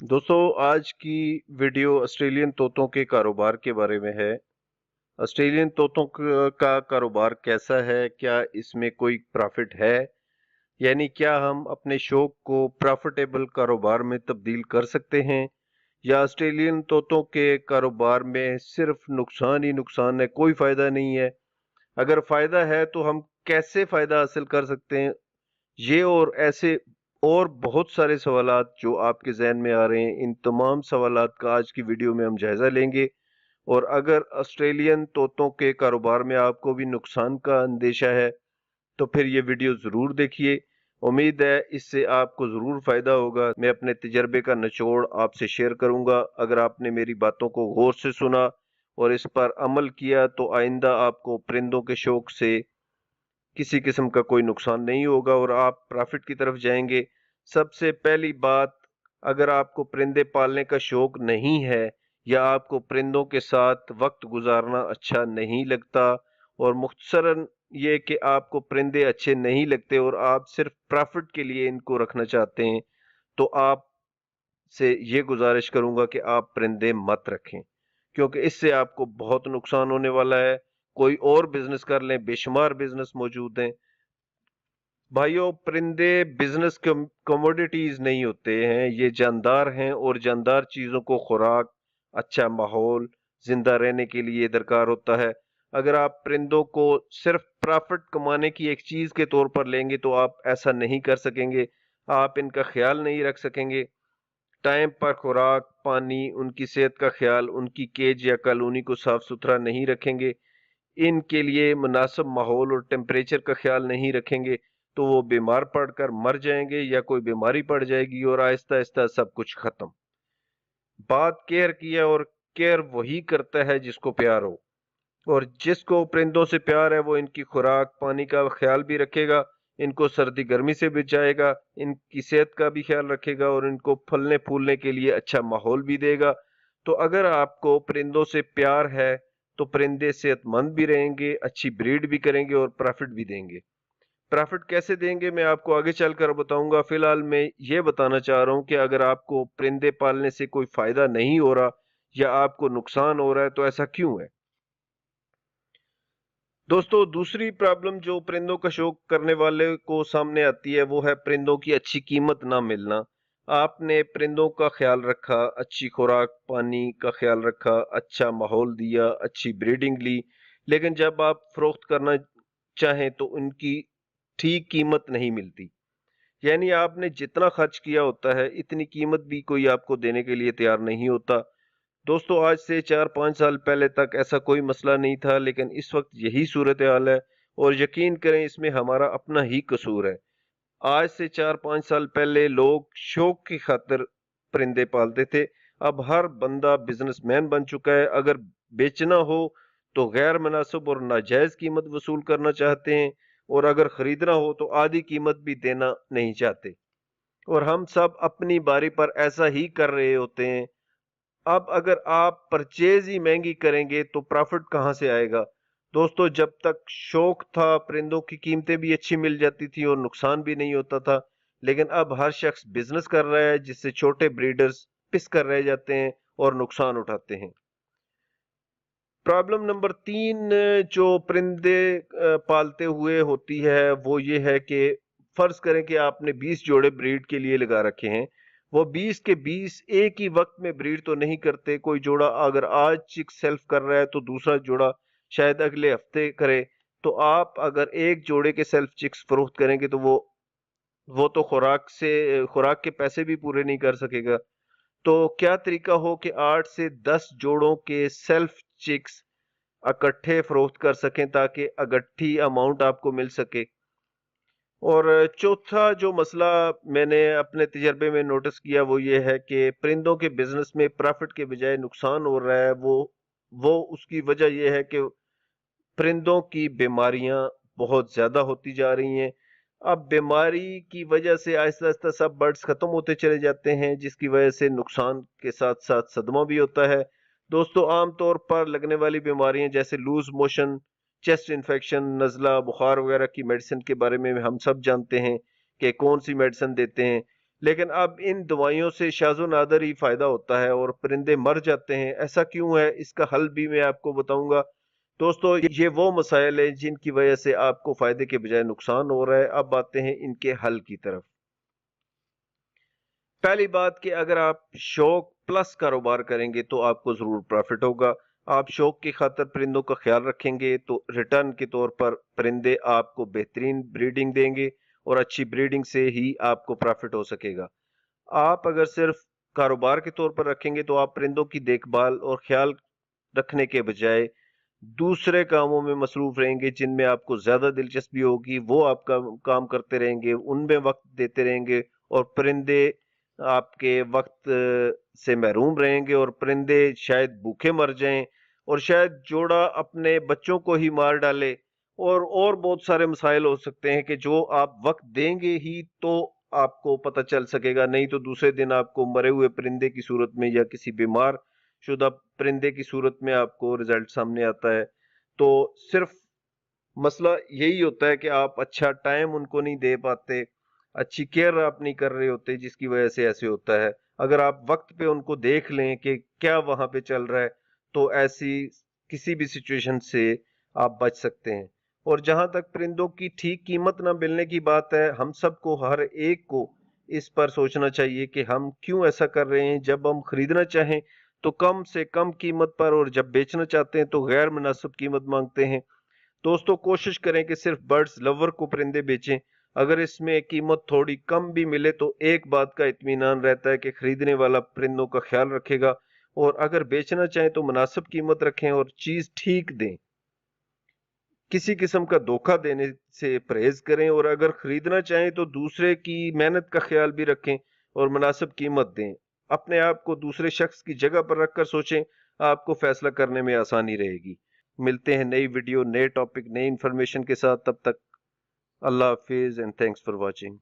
दोस्तों आज की वीडियो ऑस्ट्रेलियन तोतों के कारोबार के बारे में है। ऑस्ट्रेलियन तोतों का कारोबार कैसा है? क्या इसमें कोई प्रॉफिट है? यानी क्या हम अपने शौक को प्रॉफिटेबल कारोबार में तब्दील कर सकते हैं, या ऑस्ट्रेलियन तोतों के कारोबार में सिर्फ नुकसान ही नुकसान है, कोई फायदा नहीं है? अगर फायदा है तो हम कैसे फायदा हासिल कर सकते हैं? ये और ऐसे और बहुत सारे सवालात जो आपके जहन में आ रहे हैं, इन तमाम सवालात का आज की वीडियो में हम जायजा लेंगे। और अगर ऑस्ट्रेलियन तोतों के कारोबार में आपको भी नुकसान का अंदेशा है तो फिर ये वीडियो ज़रूर देखिए। उम्मीद है इससे आपको ज़रूर फ़ायदा होगा। मैं अपने तजर्बे का निचोड़ आपसे शेयर करूंगा। अगर आपने मेरी बातों को गौर से सुना और इस पर अमल किया तो आइंदा आपको परिंदों के शौक से किसी किस्म का कोई नुकसान नहीं होगा और आप प्रॉफिट की तरफ जाएंगे। सबसे पहली बात, अगर आपको परिंदे पालने का शौक नहीं है या आपको परिंदों के साथ वक्त गुजारना अच्छा नहीं लगता, और मुख्तसरन ये कि आपको परिंदे अच्छे नहीं लगते और आप सिर्फ प्रॉफिट के लिए इनको रखना चाहते हैं, तो आप से ये गुजारिश करूंगा कि आप परिंदे मत रखें, क्योंकि इससे आपको बहुत नुकसान होने वाला है। कोई और बिजनेस कर लें, बेशुमार बिजनेस मौजूद हैं। भाइयों, परिंदे बिजनेस कमोडिटीज नहीं होते हैं, ये जानदार हैं और जानदार चीजों को खुराक, अच्छा माहौल, जिंदा रहने के लिए दरकार होता है। अगर आप परिंदों को सिर्फ प्रॉफिट कमाने की एक चीज के तौर पर लेंगे तो आप ऐसा नहीं कर सकेंगे। आप इनका ख्याल नहीं रख सकेंगे। टाइम पर खुराक, पानी, उनकी सेहत का ख्याल, उनकी केज या कॉलोनी को साफ सुथरा नहीं रखेंगे, इनके लिए मुनासिब माहौल और टेम्परेचर का ख्याल नहीं रखेंगे, तो वो बीमार पड़कर मर जाएंगे या कोई बीमारी पड़ जाएगी और आहिस्ता आहिस्ता सब कुछ खत्म। बात केयर की है, और केयर वही करता है जिसको प्यार हो। और जिसको परिंदों से प्यार है वो इनकी खुराक, पानी का ख्याल भी रखेगा, इनको सर्दी गर्मी से बचाएगा, इनकी सेहत का भी ख्याल रखेगा और इनको फलने फूलने के लिए अच्छा माहौल भी देगा। तो अगर आपको परिंदों से प्यार है तो परिंदे सेहतमंद भी रहेंगे, अच्छी ब्रीड भी करेंगे और प्रॉफिट भी देंगे। प्रॉफिट कैसे देंगे मैं आपको आगे चलकर बताऊंगा। फिलहाल मैं ये बताना चाह रहा हूँ कि अगर आपको परिंदे पालने से कोई फायदा नहीं हो रहा या आपको नुकसान हो रहा है तो ऐसा क्यों है। दोस्तों, दूसरी प्रॉब्लम जो परिंदों का शौक करने वाले को सामने आती है वो है परिंदों की अच्छी कीमत ना मिलना। आपने परिंदों का ख्याल रखा, अच्छी खुराक पानी का ख्याल रखा, अच्छा माहौल दिया, अच्छी ब्रीडिंग ली, लेकिन जब आप फरोख्त करना चाहें तो उनकी ठीक कीमत नहीं मिलती। यानी आपने जितना खर्च किया होता है इतनी कीमत भी कोई आपको देने के लिए तैयार नहीं होता। दोस्तों, आज से 4-5 साल पहले तक ऐसा कोई मसला नहीं था, लेकिन इस वक्त यही सूरत हाल है, और यकीन करें इसमें हमारा अपना ही कसूर है। आज से 4-5 साल पहले लोग शौक की खातिर परिंदे पालते थे। अब हर बंदा बिजनेसमैन बन चुका है। अगर बेचना हो तो गैर मुनासिब और नाजायज कीमत वसूल करना चाहते हैं, और अगर खरीदना हो तो आधी कीमत भी देना नहीं चाहते। और हम सब अपनी बारी पर ऐसा ही कर रहे होते हैं। अब अगर आप परचेज ही महंगी करेंगे तो प्रॉफिट कहां से आएगा। दोस्तों, जब तक शौक था परिंदों की कीमतें भी अच्छी मिल जाती थी और नुकसान भी नहीं होता था, लेकिन अब हर शख्स बिजनेस कर रहा है जिससे छोटे ब्रीडर्स पिस कर रह जाते हैं और नुकसान उठाते हैं। प्रॉब्लम नंबर 3 जो परिंदे पालते हुए होती है वो ये है कि फर्ज करें कि आपने 20 जोड़े ब्रीड के लिए लगा रखे हैं। वो 20 के 20 एक ही वक्त में ब्रीड तो नहीं करते। कोई जोड़ा अगर आज चिक सेल्फ कर रहा है तो दूसरा जोड़ा शायद अगले हफ्ते करे। तो आप अगर एक जोड़े के सेल्फ चिक्स फरोख्त करेंगे तो वो तो खुराक के पैसे भी पूरे नहीं कर सकेगा। तो क्या तरीका हो कि 8 से 10 जोड़ों के सेल्फ चिक्स इकट्ठे फरोख्त कर सकें ताकि इकट्ठी अमाउंट आपको मिल सके। और चौथा जो मसला मैंने अपने तजर्बे में नोटिस किया वो ये है कि परिंदों के बिजनेस में प्रॉफिट के बजाय नुकसान हो रहा है। वो उसकी वजह यह है कि परिंदों की बीमारियां बहुत ज्यादा होती जा रही हैं। अब बीमारी की वजह से आहिस्ता आहिस्ता सब बर्ड्स खत्म होते चले जाते हैं, जिसकी वजह से नुकसान के साथ साथ सदमा भी होता है। दोस्तों, आमतौर पर लगने वाली बीमारियां जैसे लूज मोशन, चेस्ट इन्फेक्शन, नज़ला, बुखार वगैरह की मेडिसिन के बारे में हम सब जानते हैं कि कौन सी मेडिसिन देते हैं। लेकिन अब इन दवाइयों से शाज़ो नादर ही फायदा होता है और परिंदे मर जाते हैं। ऐसा क्यों है, इसका हल भी मैं आपको बताऊंगा। दोस्तों, ये वो मसाइल हैं जिनकी वजह से आपको फायदे के बजाय नुकसान हो रहा है। अब आते हैं इनके हल की तरफ। पहली बात कि अगर आप शौक प्लस कारोबार करेंगे तो आपको जरूर प्रॉफिट होगा। आप शौक की खातिर परिंदों का ख्याल रखेंगे तो रिटर्न के तौर पर परिंदे आपको बेहतरीन ब्रीडिंग देंगे और अच्छी ब्रीडिंग से ही आपको प्रॉफिट हो सकेगा। आप अगर सिर्फ कारोबार के तौर पर रखेंगे तो आप परिंदों की देखभाल और ख्याल रखने के बजाय दूसरे कामों में मसरूफ रहेंगे जिनमें आपको ज्यादा दिलचस्पी होगी। वो आपका काम करते रहेंगे, उनमें वक्त देते रहेंगे और परिंदे आपके वक्त से महरूम रहेंगे और परिंदे शायद भूखे मर जाएं और शायद जोड़ा अपने बच्चों को ही मार डाले। और बहुत सारे मसाइल हो सकते हैं कि जो आप वक्त देंगे ही तो आपको पता चल सकेगा, नहीं तो दूसरे दिन आपको मरे हुए परिंदे की सूरत में या किसी बीमार शुदा परिंदे की सूरत में आपको रिजल्ट सामने आता है। तो सिर्फ मसला यही होता है कि आप अच्छा टाइम उनको नहीं दे पाते, अच्छी केयर आप नहीं कर रहे होते, जिसकी वजह से ऐसे होता है। अगर आप वक्त पे उनको देख लें कि क्या वहां पे चल रहा है तो ऐसी किसी भी सिचुएशन से आप बच सकते हैं। और जहां तक परिंदों की ठीक कीमत ना मिलने की बात है, हम सबको, हर एक को इस पर सोचना चाहिए कि हम क्यों ऐसा कर रहे हैं। जब हम खरीदना चाहें तो कम से कम कीमत पर और जब बेचना चाहते हैं तो गैर मुनासिब कीमत मांगते हैं। दोस्तों, कोशिश करें कि सिर्फ बर्ड्स लवर को परिंदे बेचें। अगर इसमें कीमत थोड़ी कम भी मिले तो एक बात का इत्मीनान रहता है कि खरीदने वाला परिंदों का ख्याल रखेगा। और अगर बेचना चाहें तो मुनासिब कीमत रखें और चीज ठीक दें। किसी किस्म का धोखा देने से परहेज करें और अगर खरीदना चाहें तो दूसरे की मेहनत का ख्याल भी रखें और मुनासिब कीमत दें। अपने आप को दूसरे शख्स की जगह पर रखकर सोचें, आपको फैसला करने में आसानी रहेगी। मिलते हैं नई वीडियो, नए टॉपिक, नई इंफॉर्मेशन के साथ। तब तक अल्लाह हाफिज एंड थैंक्स फॉर वॉचिंग।